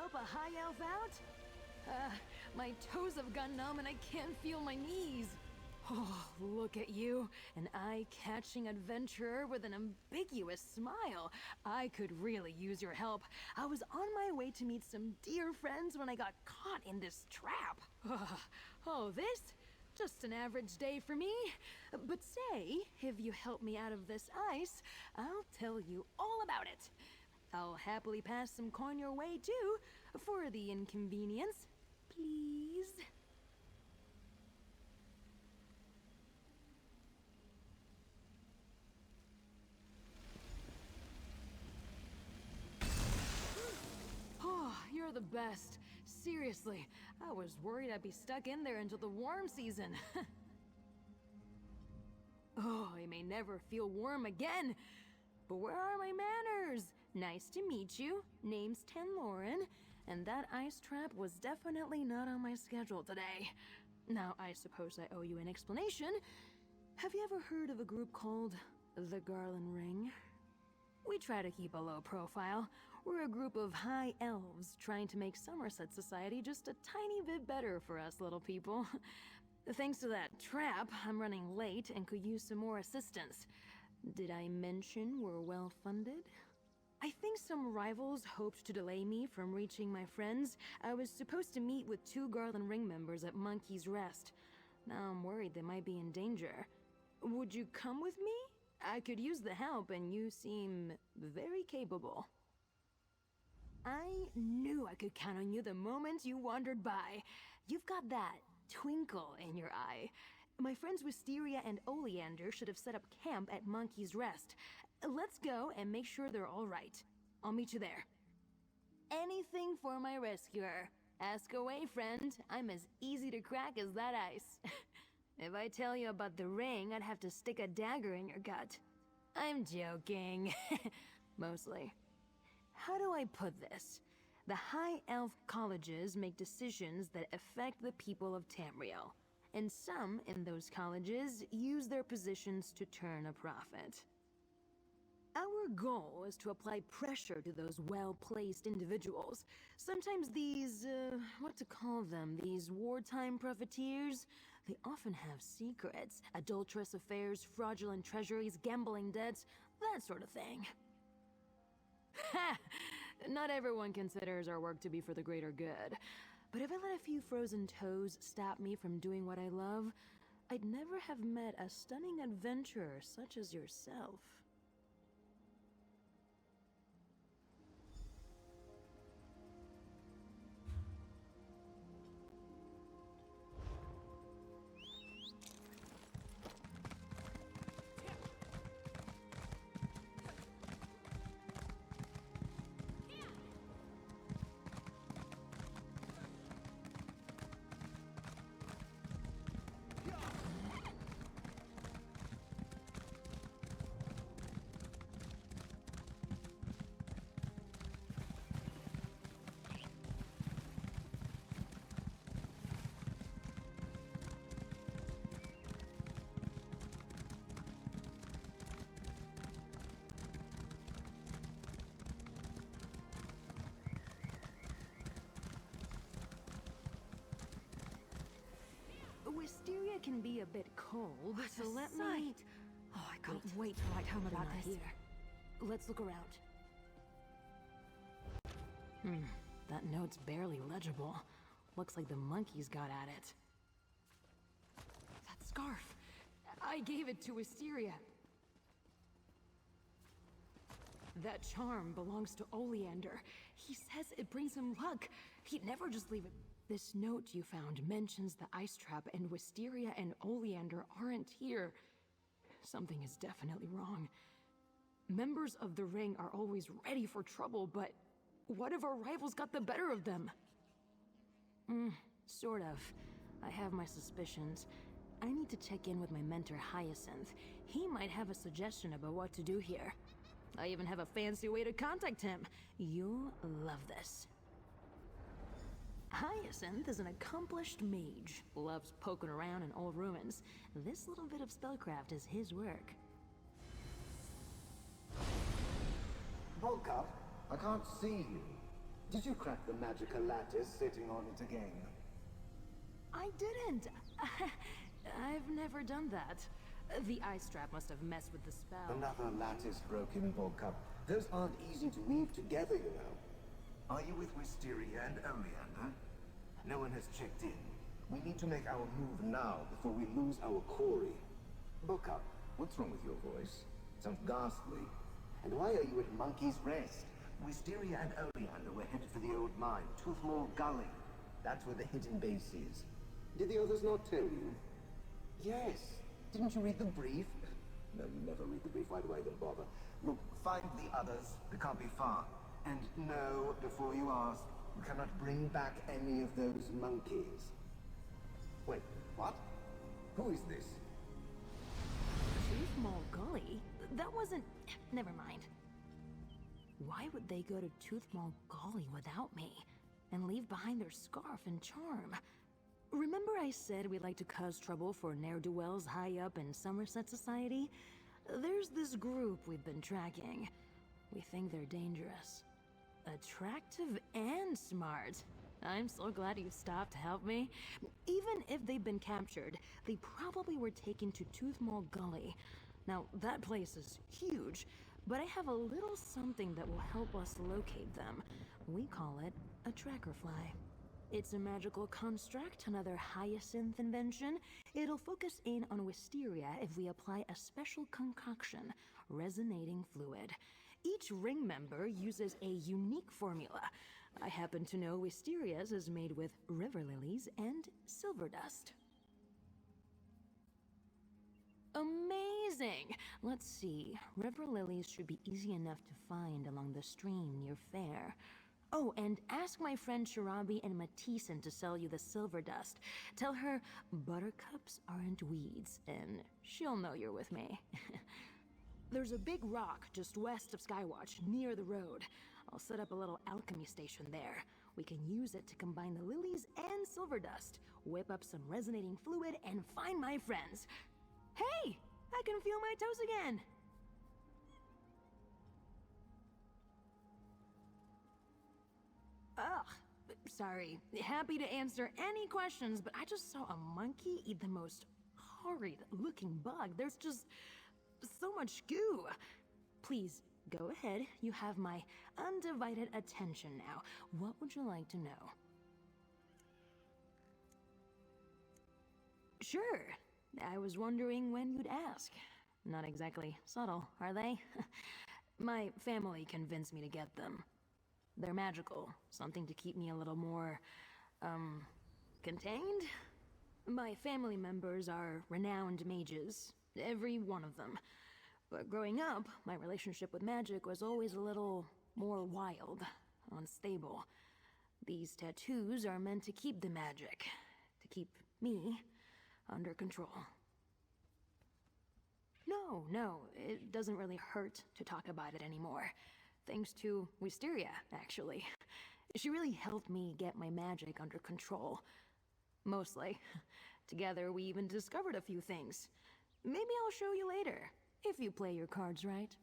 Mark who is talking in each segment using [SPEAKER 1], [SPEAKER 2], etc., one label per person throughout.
[SPEAKER 1] help a high elf out? My toes have gone numb and I can't feel my knees. Oh, look at you, an eye-catching adventurer with an ambiguous smile. I could really use your help. I was on my way to meet some dear friends when I got caught in this trap. Oh, this? Just an average day for me. But say, if you help me out of this ice, I'll tell you all about it. I'll happily pass some coin your way, too, for the inconvenience. Please? Oh, you're the best. Seriously, I was worried I'd be stuck in there until the warm season. Oh, I may never feel warm again. But where are my manners? Nice to meet you. Name's Tenloren, and that ice trap was definitely not on my schedule today. Now, I suppose I owe you an explanation. Have you ever heard of a group called the Garland Ring? We try to keep a low profile. We're a group of high elves trying to make Somerset society just a tiny bit better for us little people. Thanks to that trap, I'm running late and could use some more assistance. Did I mention we're well funded? I think some rivals hoped to delay me from reaching my friends. I was supposed to meet with 2 Garland Ring members at Monkey's Rest. Now I'm worried they might be in danger. Would you come with me? I could use the help, and you seem very capable. I knew I could count on you the moment you wandered by. You've got that twinkle in your eye. My friends Wisteria and Oleander should have set up camp at Monkey's Rest. Let's go and make sure they're all right. I'll meet you there. Anything for my rescuer. Ask away, friend. I'm as easy to crack as that ice. If I tell you about the ring, I'd have to stick a dagger in your gut. I'm joking. Mostly. How do I put this? The High Elf colleges make decisions that affect the people of Tamriel, and some in those colleges use their positions to turn a profit. Our goal is to apply pressure to those well-placed individuals. Sometimes these, what to call them, these wartime profiteers, they often have secrets, adulterous affairs, fraudulent treasuries, gambling debts, that sort of thing. Ha! Not everyone considers our work to be for the greater good. But if I let a few frozen toes stop me from doing what I love, I'd never have met a stunning adventurer such as yourself. Wisteria can be a bit cold, so let me...
[SPEAKER 2] Oh, I can't wait to write home about this.
[SPEAKER 1] Here. Let's look around. That note's barely legible. Looks like the monkeys got at it. That scarf! I gave it to Wisteria. That charm belongs to Oleander. He says it brings him luck. He'd never just leave it. This note you found mentions the ice trap, and Wisteria and Oleander aren't here. Something is definitely wrong. Members of the ring are always ready for trouble, but what if our rivals got the better of them? Sort of. I have my suspicions. I need to check in with my mentor Hyacinth. He might have a suggestion about what to do here. I even have a fancy way to contact him. You'll love this. Hyacinth is an accomplished mage, loves poking around in old ruins. This little bit of spellcraft is his work.
[SPEAKER 3] Volkov, I can't see you. Did you crack the magical lattice sitting on it again?
[SPEAKER 1] I didn't. I've never done that. The ice trap must have messed with the spell.
[SPEAKER 3] Another lattice broken, Bogcup. Those aren't easy to weave together, you know. Are you with Wisteria and Oleander? No one has checked in. We need to make our move now before we lose our quarry. Bogcup, what's wrong with your voice? Sounds ghastly. And why are you at Monkey's Rest? Wisteria and Oleander were headed for the old mine, Toothmore Gully. That's where the hidden base is. Did the others not tell you? Yes. Didn't you read the brief? No, you never read the brief. Why do I even bother? Look, find the others. They can't be far. And no, before you ask, we cannot bring back any of those monkeys. Wait, what? Who is this?
[SPEAKER 1] Toothmole Gully? That wasn't... Never mind. Why would they go to Toothmole Gully without me? And leave behind their scarf and charm? Remember I said we like to cause trouble for ne'er-do-wells high up in Somerset Society? There's this group we've been tracking. We think they're dangerous. Attractive and smart. I'm so glad you stopped to help me. Even if they've been captured, they probably were taken to Toothmole Gully. Now, that place is huge, but I have a little something that will help us locate them. We call it a tracker fly. It's a magical construct, another hyacinth invention. It'll focus in on Wisteria if we apply a special concoction, resonating fluid. Each ring member uses a unique formula. I happen to know Wisteria's is made with river lilies and silver dust. Amazing! Let's see. River lilies should be easy enough to find along the stream near Fair. Oh, and ask my friend Shirabi and Matissan to sell you the silver dust. Tell her buttercups aren't weeds, and she'll know you're with me. There's a big rock just west of Skywatch, near the road. I'll set up a little alchemy station there. We can use it to combine the lilies and silver dust, whip up some resonating fluid, and find my friends. Hey! I can feel my toes again! Ugh, sorry. Happy to answer any questions, but I just saw a monkey eat the most horrid-looking bug. There's just so much goo. Please, go ahead. You have my undivided attention now. What would you like to know? Sure. I was wondering when you'd ask. Not exactly subtle, are they? My family convinced me to get them. They're magical, something to keep me a little more, contained? My family members are renowned mages, every one of them. But growing up, my relationship with magic was always a little more wild, unstable. These tattoos are meant to keep the magic, to keep me under control. No, it doesn't really hurt to talk about it anymore. Thanks to Wisteria, actually. She really helped me get my magic under control. Mostly. Together, we even discovered a few things. Maybe I'll show you later, if you play your cards right.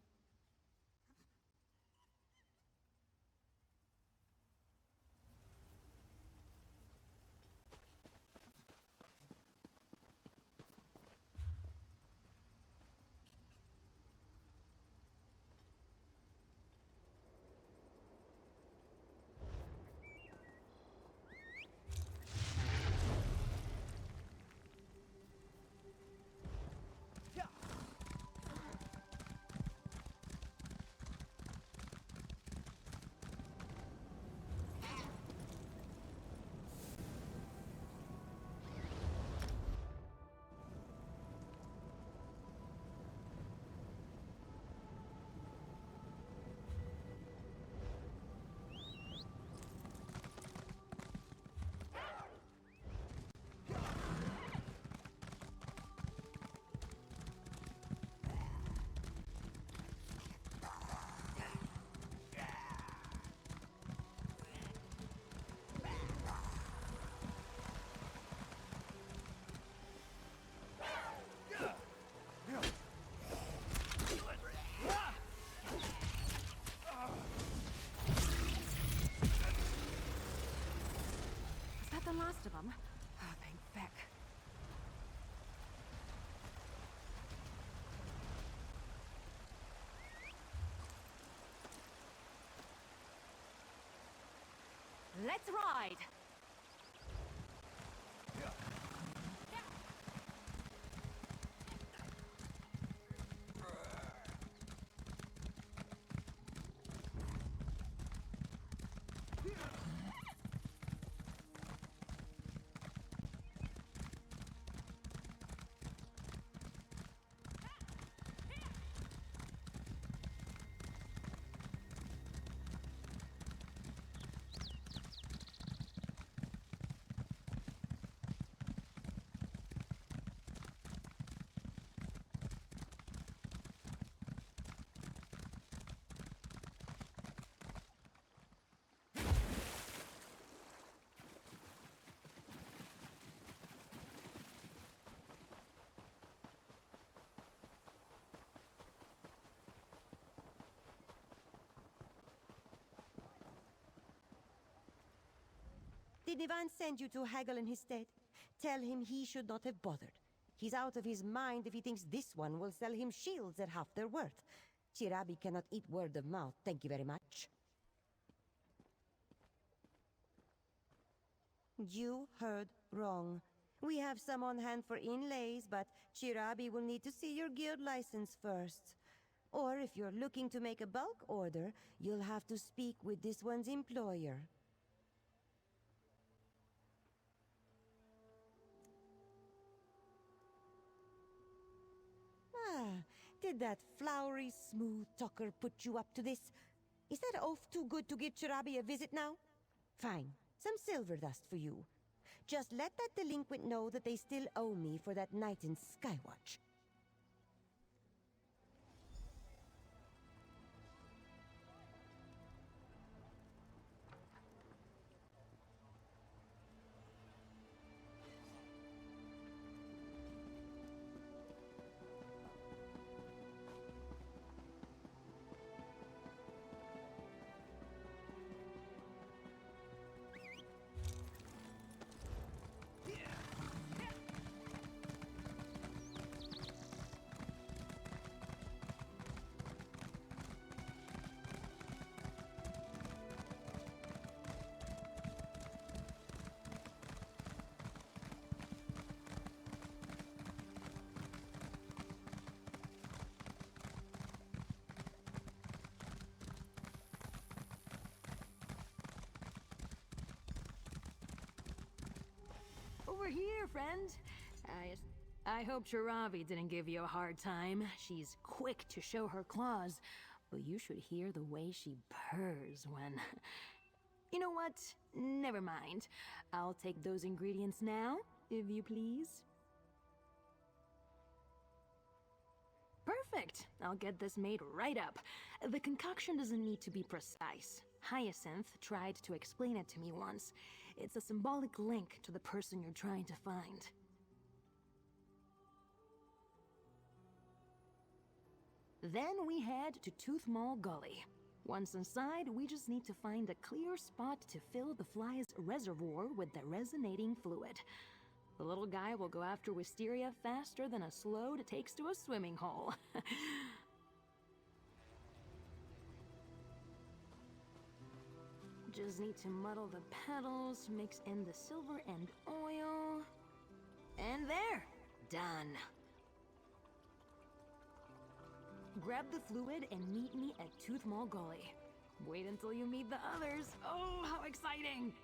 [SPEAKER 2] come. Oh, thank feck. Let's ride!
[SPEAKER 4] Did Ivan send you to haggle in his stead? Tell him he should not have bothered. He's out of his mind if he thinks this one will sell him shields at half their worth. Chirabi cannot eat word of mouth, thank you very much. You heard wrong. We have some on hand for inlays, but Chirabi will need to see your guild license first. Or if you're looking to make a bulk order, you'll have to speak with this one's employer. Did that flowery, smooth talker put you up to this? Is that oaf too good to give Chirabi a visit now? Fine, some silver dust for you. Just let that delinquent know that they still owe me for that night in Skywatch.
[SPEAKER 1] Over here, friend. I hope Shiravi didn't give you a hard time. She's quick to show her claws, but you should hear the way she purrs when... You know what? Never mind. I'll take those ingredients now, if you please. Perfect! I'll get this made right up. The concoction doesn't need to be precise. Hyacinth tried to explain it to me once. It's a symbolic link to the person you're trying to find. Then we head to Tooth Mall Gully. Once inside, we just need to find a clear spot to fill the fly's reservoir with the resonating fluid. The little guy will go after Wisteria faster than a Slode takes to a swimming hole. Just need to muddle the petals, mix in the silver and oil. And there! Done. Grab the fluid and meet me at Tooth Mall Gully. Wait until you meet the others. Oh, how exciting!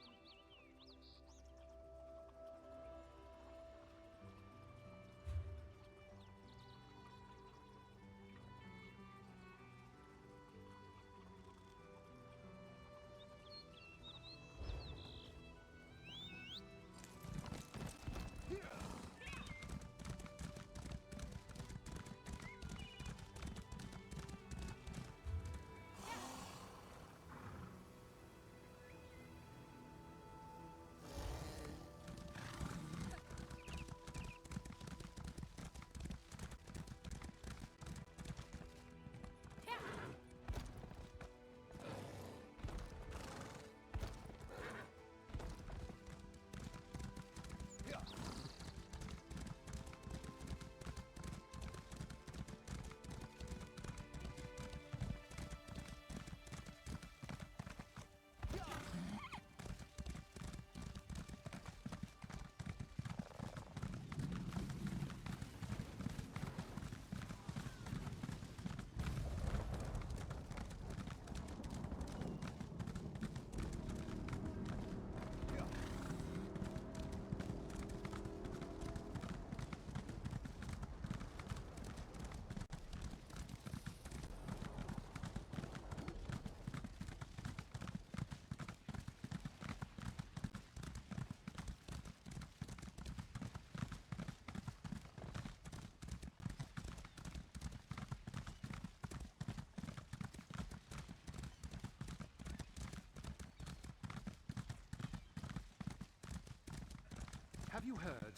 [SPEAKER 5] Have you heard?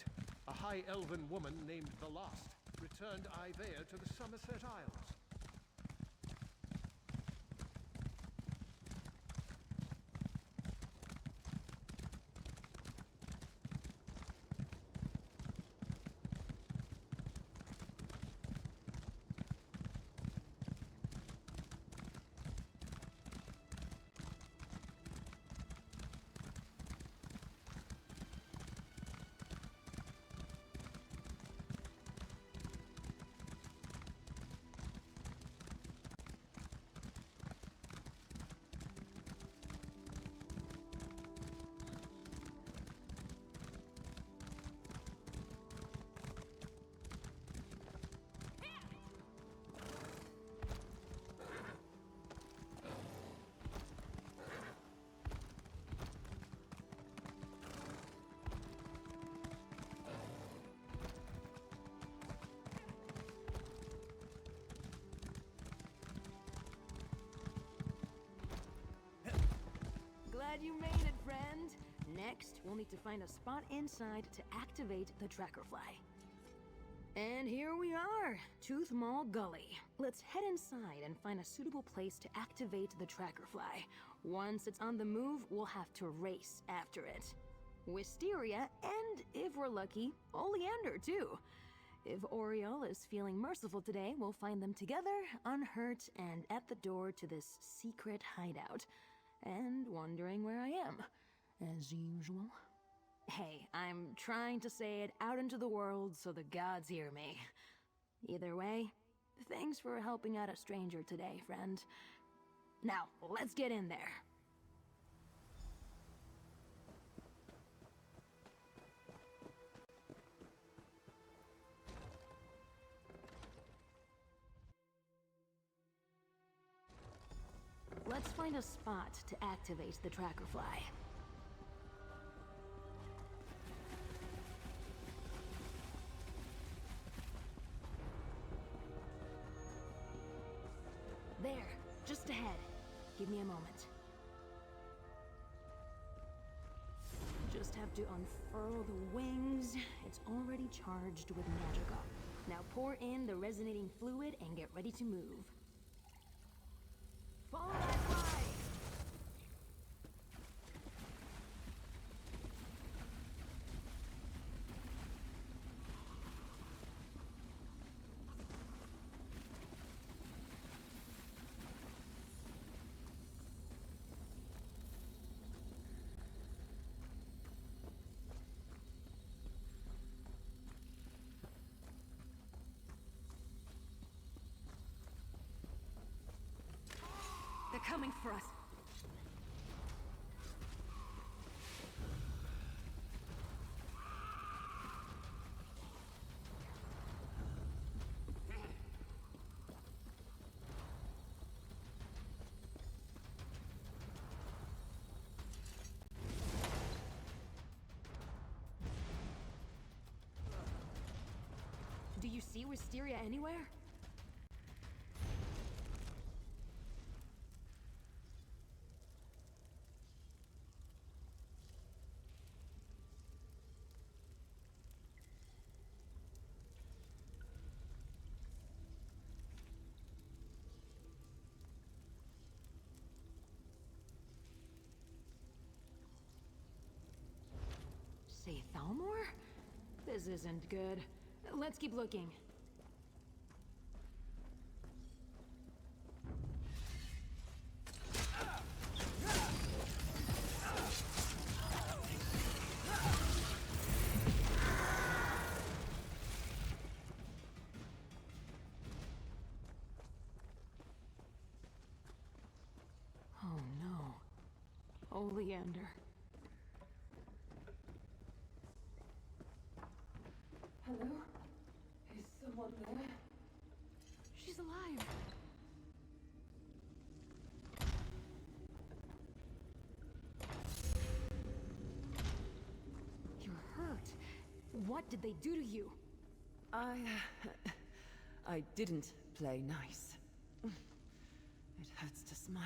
[SPEAKER 5] A high elven woman named the Lost returned Ivea to the Somerset Isles.
[SPEAKER 1] Glad you made it, friend. Next, we'll need to find a spot inside to activate the tracker fly. And here we are, Tooth Mall Gully. Let's head inside and find a suitable place to activate the tracker fly. Once it's on the move, we'll have to race after it. Wisteria, and if we're lucky, Oleander too. If Oriole is feeling merciful today, we'll find them together, unhurt, and at the door to this secret hideout. And wondering where I am, as usual. Hey, I'm trying to say it out into the world so the gods hear me. Either way, thanks for helping out a stranger today, friend. Now, let's get in there. Let's find a spot to activate the tracker fly. There, just ahead. Give me a moment. Just have to unfurl the wings. It's already charged with magica. Now pour in the resonating fluid and get ready to move. Follow that fly!
[SPEAKER 2] They're coming for us.
[SPEAKER 1] Do you see Wisteria anywhere? Say Thalmor? This isn't good. Let's keep looking. Oh no. Oleander. Hello? Is someone there? She's alive. You're hurt. What did they do to you?
[SPEAKER 6] I didn't play nice. It hurts to smile.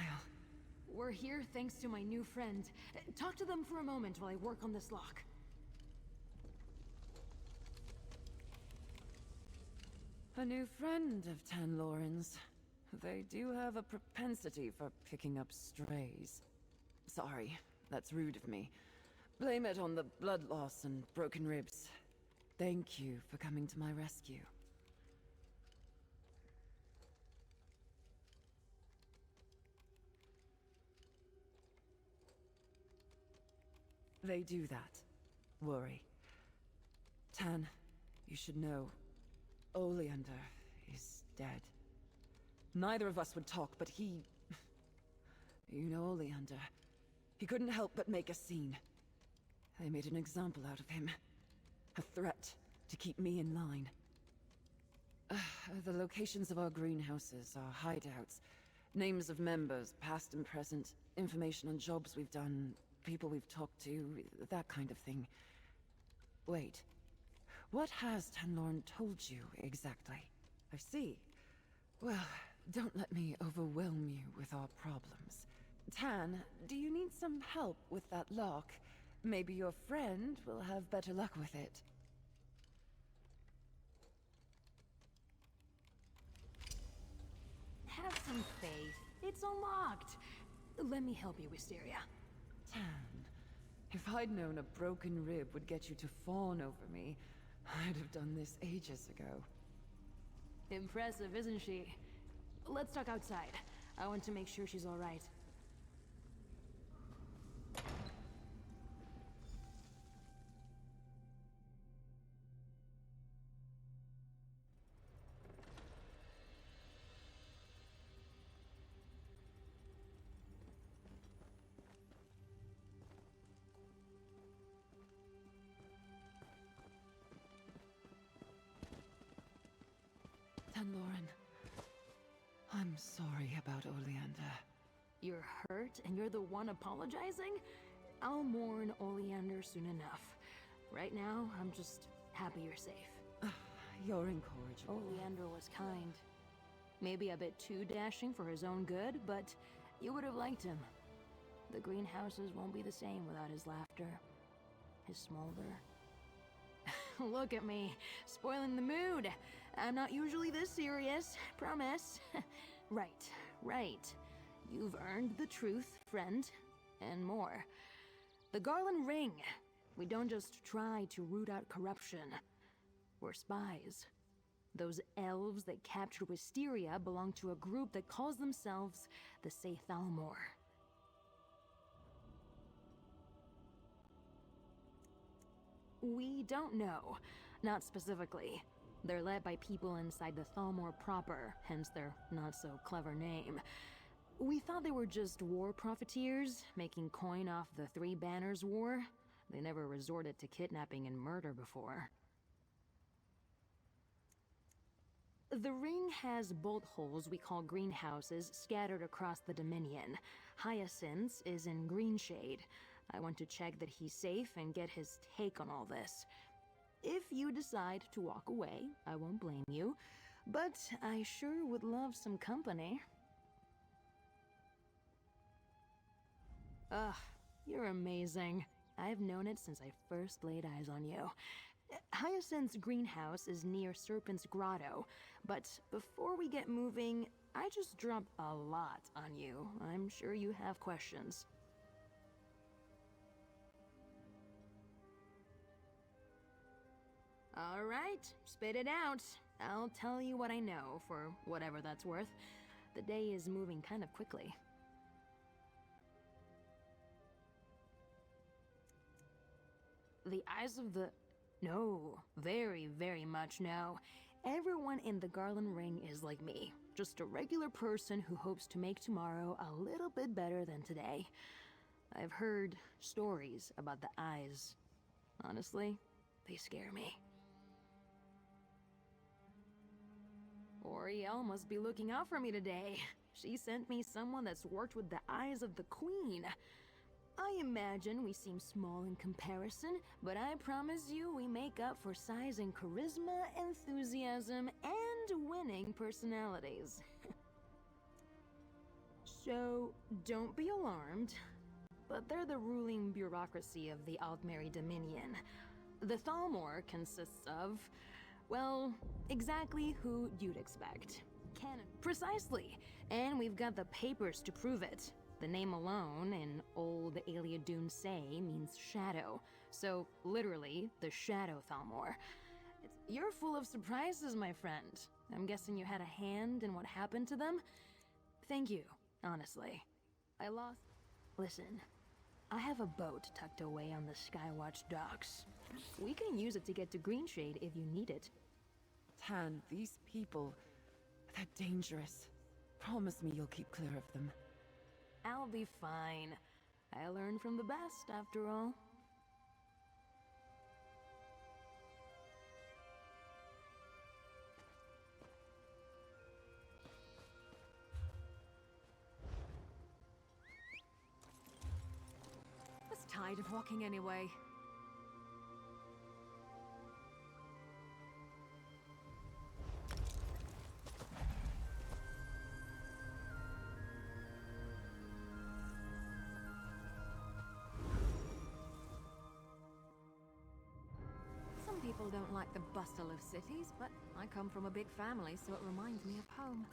[SPEAKER 1] We're here thanks to my new friend. Talk to them for a moment while I work on this lock.
[SPEAKER 6] A new friend of Tan Lauren's. They do have a propensity for picking up strays. Sorry, that's rude of me. Blame it on the blood loss and broken ribs. Thank you for coming to my rescue. They do that. Worry. Tan, you should know, Oleander is dead. Neither of us would talk, but he... You know Oleander. He couldn't help but make a scene. They made an example out of him. A threat to keep me in line. The locations of our greenhouses, our hideouts, names of members, past and present, information on jobs we've done, people we've talked to, that kind of thing. Wait. What has Tanlorn told you, exactly? I see. Well, don't let me overwhelm you with our problems. Tan, do you need some help with that lock? Maybe your friend will have better luck with it.
[SPEAKER 1] Have some faith. It's unlocked. Let me help you, Wisteria.
[SPEAKER 6] Tan, if I'd known a broken rib would get you to fawn over me, I'd have done this ages ago.
[SPEAKER 1] Impressive, isn't she? Let's talk outside. I want to make sure she's all right.
[SPEAKER 6] Tanloren, I'm sorry about Oleander.
[SPEAKER 1] You're hurt and you're the one apologizing? I'll mourn Oleander soon enough. Right now, I'm just happy you're safe.
[SPEAKER 6] You're incorrigible.
[SPEAKER 1] Oleander was kind. Maybe a bit too dashing for his own good, but you would have liked him. The greenhouses won't be the same without his laughter, his smolder. Look at me, spoiling the mood. I'm not usually this serious, promise. Right. You've earned the truth, friend, and more. The Garland ring. We don't just try to root out corruption. We're spies. Those elves that captured Wisteria belong to a group that calls themselves the Thalmor. We don't know. Not specifically. They're led by people inside the Thalmor proper, hence their not-so-clever name. We thought they were just war profiteers, making coin off the Three Banners War. They never resorted to kidnapping and murder before. The ring has bolt holes we call greenhouses scattered across the Dominion. Hyacinth's is in Greenshade. I want to check that he's safe and get his take on all this. If you decide to walk away, I won't blame you, but I sure would love some company. Ugh, you're amazing. I've known it since I first laid eyes on you. Hyacinth's greenhouse is near Serpent's Grotto, but before we get moving, I just dropped a lot on you. I'm sure you have questions. All right, spit it out. I'll tell you what I know, for whatever that's worth. The day is moving kind of quickly. The eyes of the... No, very, very much no. Everyone in the Garland ring is like me. Just a regular person who hopes to make tomorrow a little bit better than today. I've heard stories about the eyes. Honestly, they scare me. Oriel must be looking out for me today. She sent me someone that's worked with the eyes of the Queen. I imagine we seem small in comparison, but I promise you we make up for size and charisma, enthusiasm, and winning personalities. So, don't be alarmed, but they're the ruling bureaucracy of the Altmeri Dominion. The Thalmor consists of, Well, exactly who you'd expect. Canon. Precisely. And we've got the papers to prove it. The name alone, in old Aliadun say, means shadow. So, literally, the Shadow Thalmor. You're full of surprises, my friend. I'm guessing you had a hand in what happened to them? Thank you, honestly. I lost... Listen, I have a boat tucked away on the Skywatch docks. We can use it to get to Greenshade if you need it.
[SPEAKER 6] Tan, these people, they're dangerous. Promise me you'll keep clear of them.
[SPEAKER 1] I'll be fine. I learn from the best, after all.
[SPEAKER 2] I was tired of walking anyway. Some people don't like the bustle of cities, but I come from a big family, so it reminds me of home.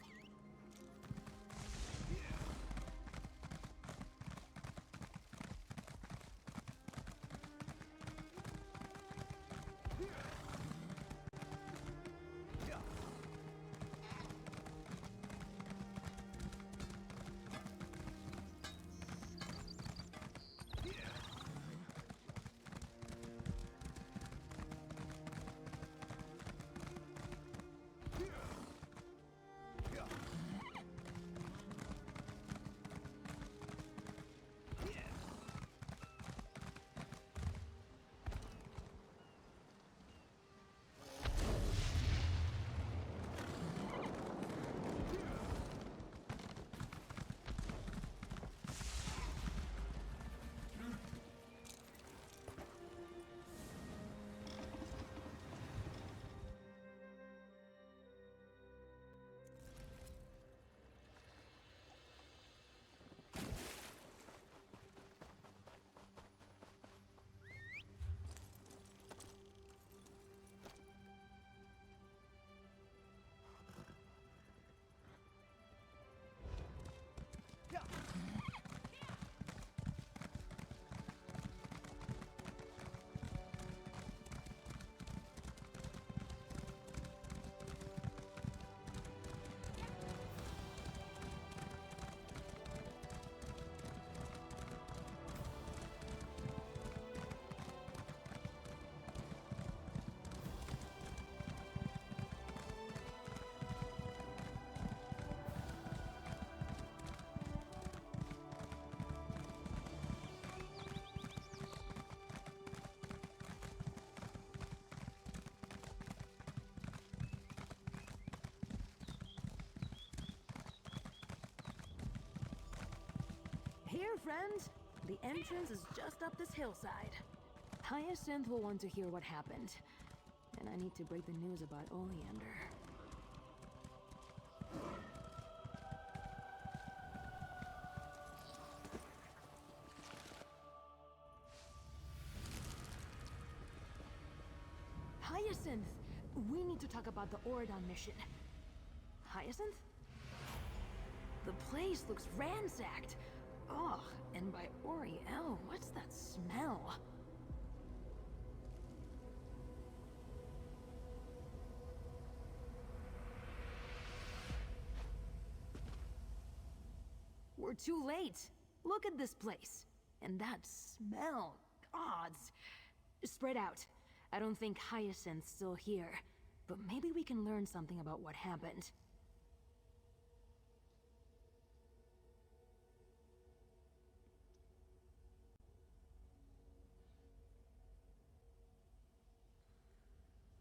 [SPEAKER 1] Here, friend. The entrance is just up this hillside. Hyacinth will want to hear what happened. And I need to break the news about Oleander. Hyacinth! We need to talk about the Oridon mission. Hyacinth? The place looks ransacked. Ugh, and by Oriel, what's that smell? We're too late. Look at this place. And that smell. Gods. Spread out. I don't think Hyacinth's still here. But maybe we can learn something about what happened.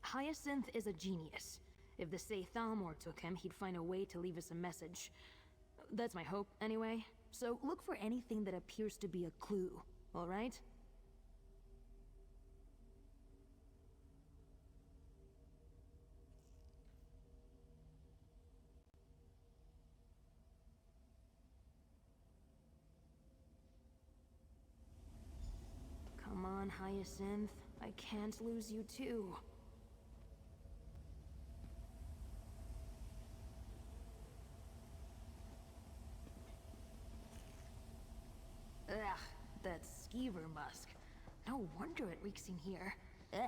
[SPEAKER 1] Hyacinth is a genius. If the Say Thalmor took him, he'd find a way to leave us a message. That's my hope, anyway. So look for anything that appears to be a clue, alright? Come on, Hyacinth. I can't lose you too. skeever musk. No wonder it reeks in here. Ugh.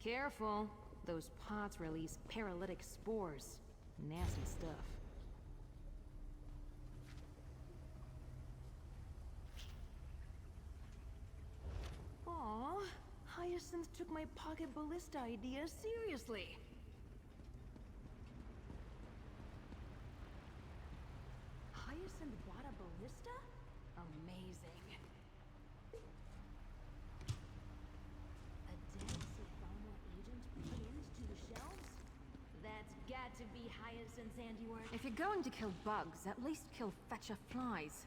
[SPEAKER 1] Careful. Those pots release paralytic spores. Nasty stuff. Aw, Hyacinth took my pocket ballista idea seriously. Hyacinth bought a ballista? Amazing. A dead Sylvana agent put into the shelves? That's got to be Hyacinth's handiwork.
[SPEAKER 2] If you're going to kill bugs, at least kill fetcher flies.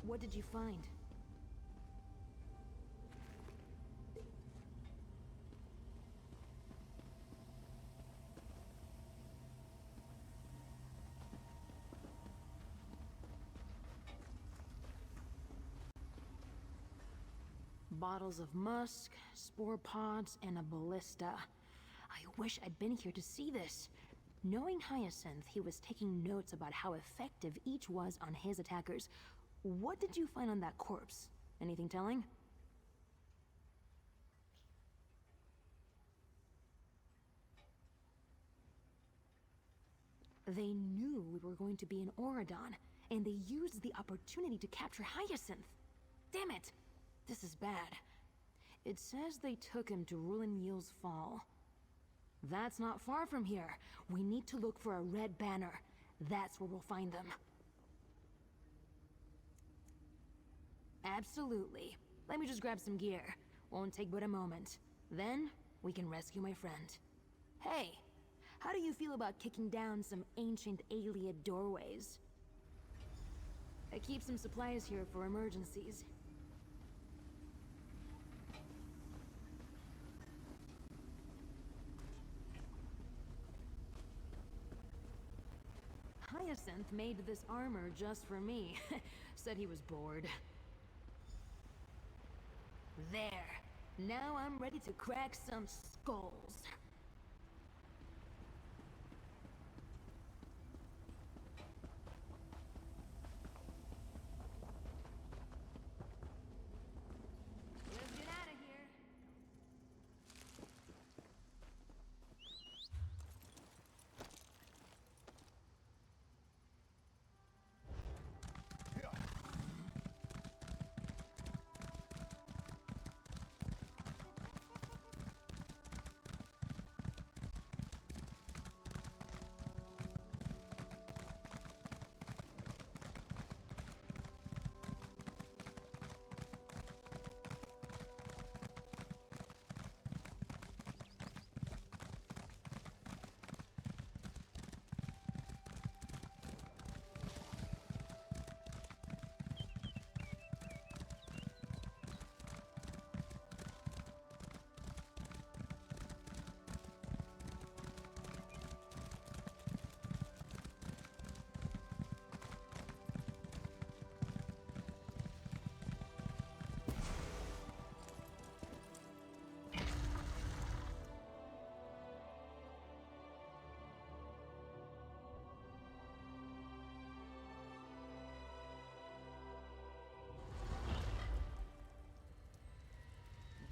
[SPEAKER 1] What did you find? Bottles of musk, spore pods, and a ballista. I wish I'd been here to see this. Knowing Hyacinth, he was taking notes about how effective each was on his attackers. What did you find on that corpse? Anything telling? They knew we were going to be in Oradon, and they used the opportunity to capture Hyacinth. Damn it! This is bad. It says they took him to Ruin Mule's Fall. That's not far from here. We need to look for a red banner. That's where we'll find them. Absolutely. Let me just grab some gear. Won't take but a moment. Then, we can rescue my friend. Hey, how do you feel about kicking down some ancient Ayleid doorways? I keep some supplies here for emergencies. Hyacinth made this armor just for me. Said he was bored. There. Now I'm ready to crack some skulls. Let's get out of here.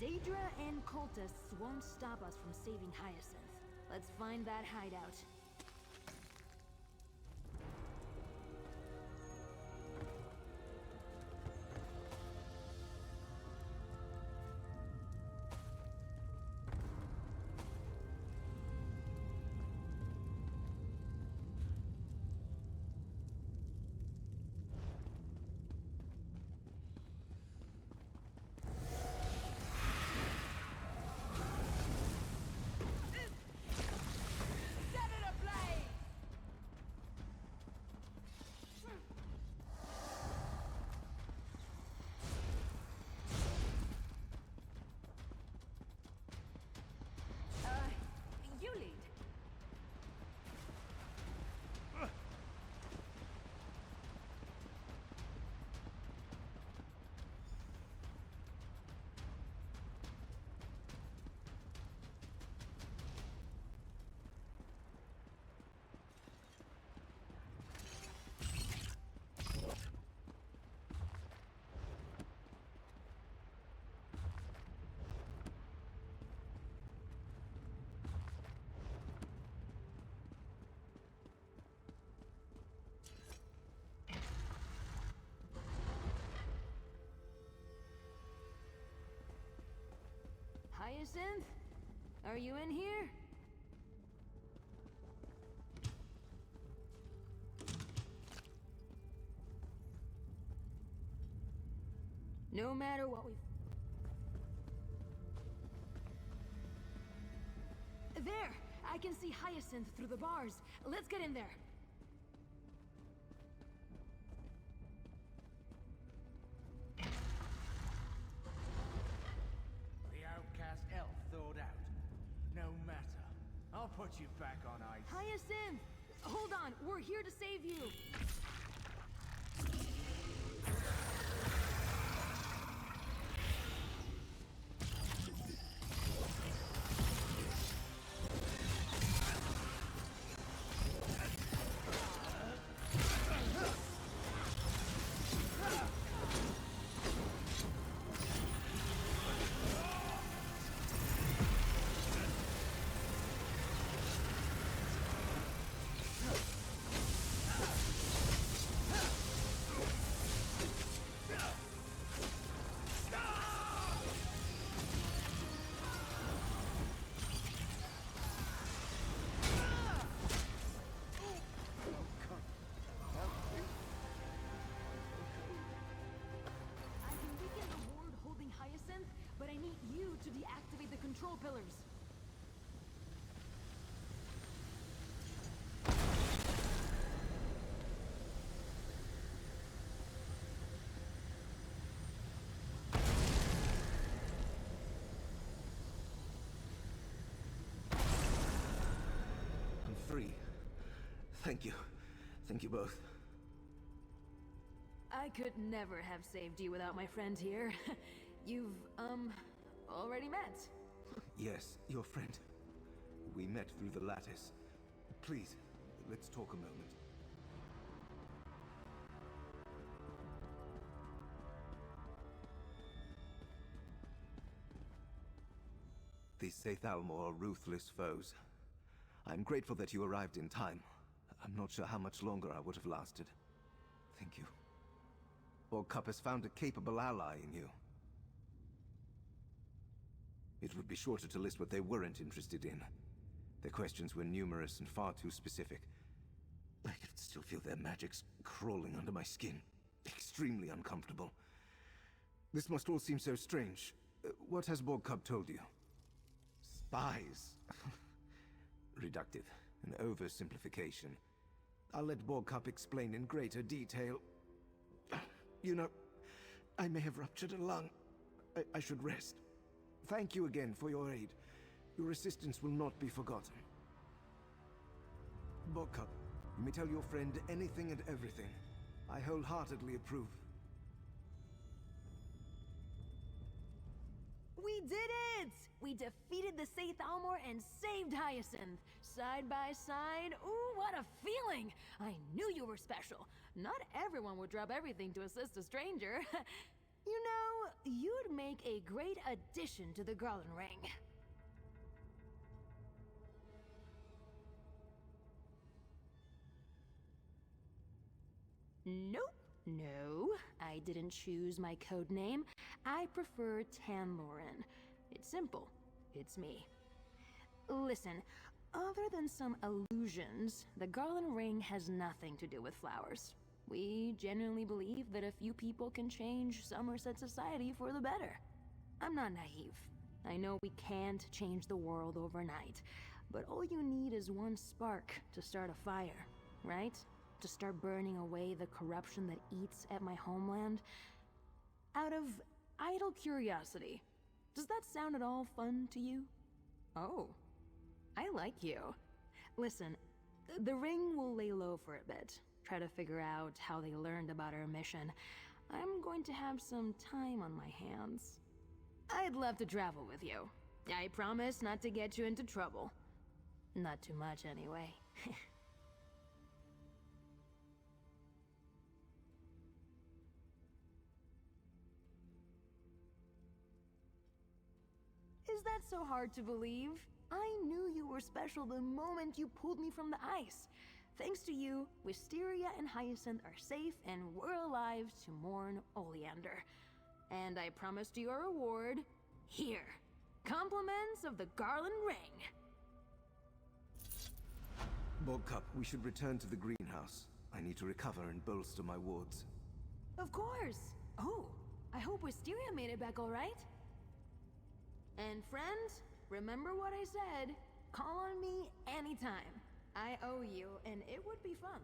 [SPEAKER 1] Daedra and cultists won't stop us from saving Hyacinth. Let's find that hideout. Hyacinth? Are you in here? No matter what we... There! I can see Hyacinth through the bars. Let's get in there.
[SPEAKER 7] The outcast elf thawed out. No matter. I'll put you back on ice.
[SPEAKER 1] Hyacinth! Hold on, we're here to save you. But I need you to deactivate the control pillars.
[SPEAKER 3] I'm free. Thank you. Thank you both.
[SPEAKER 1] I could never have saved you without my friend here. You've, already met.
[SPEAKER 3] Yes, your friend. We met through the lattice. Please, let's talk a moment. These Sathalmor are ruthless foes. I'm grateful that you arrived in time. I'm not sure how much longer I would have lasted. Thank you. Borgkup has found a capable ally in you. It would be shorter to list what they weren't interested in. Their questions were numerous and far too specific. I can still feel their magics crawling under my skin. Extremely uncomfortable. This must all seem so strange. What has Borgkup told you? Spies. Reductive. An oversimplification. I'll let Borgkup explain in greater detail. You know, I may have ruptured a lung. I should rest. Thank you again for your aid. Your assistance will not be forgotten. Borgkup, you may tell your friend anything and everything. I wholeheartedly approve.
[SPEAKER 1] We did it! We defeated the Sathalmor and saved Hyacinth. Side by side. Ooh, what a feeling! I knew you were special. Not everyone would drop everything to assist a stranger. You know, you'd make a great addition to the Garland ring. Nope. No, I didn't choose my code name. I prefer Tanloran. It's simple. It's me. Listen, other than some illusions, the Garland ring has nothing to do with flowers. We genuinely believe that a few people can change Somerset society for the better. I'm not naive. I know we can't change the world overnight, but all you need is one spark to start a fire, right? To start burning away the corruption that eats at my homeland. Out of idle curiosity, does that sound at all fun to you? Oh, I like you. Listen, the ring will lay low for a bit. Try to figure out how they learned about our mission. I'm going to have some time on my hands. I'd love to travel with you. I promise not to get you into trouble. Not too much, anyway. Is that so hard to believe? I knew you were special the moment you pulled me from the ice. Thanks to you, Wisteria and Hyacinth are safe and we're alive to mourn Oleander. And I promised you a reward. Here. Compliments of the Garland ring.
[SPEAKER 3] Bogcup, we should return to the greenhouse. I need to recover and bolster my wards.
[SPEAKER 1] Of course. Oh, I hope Wisteria made it back all right. And friends, remember what I said. Call on me anytime. I owe you, and it would be fun.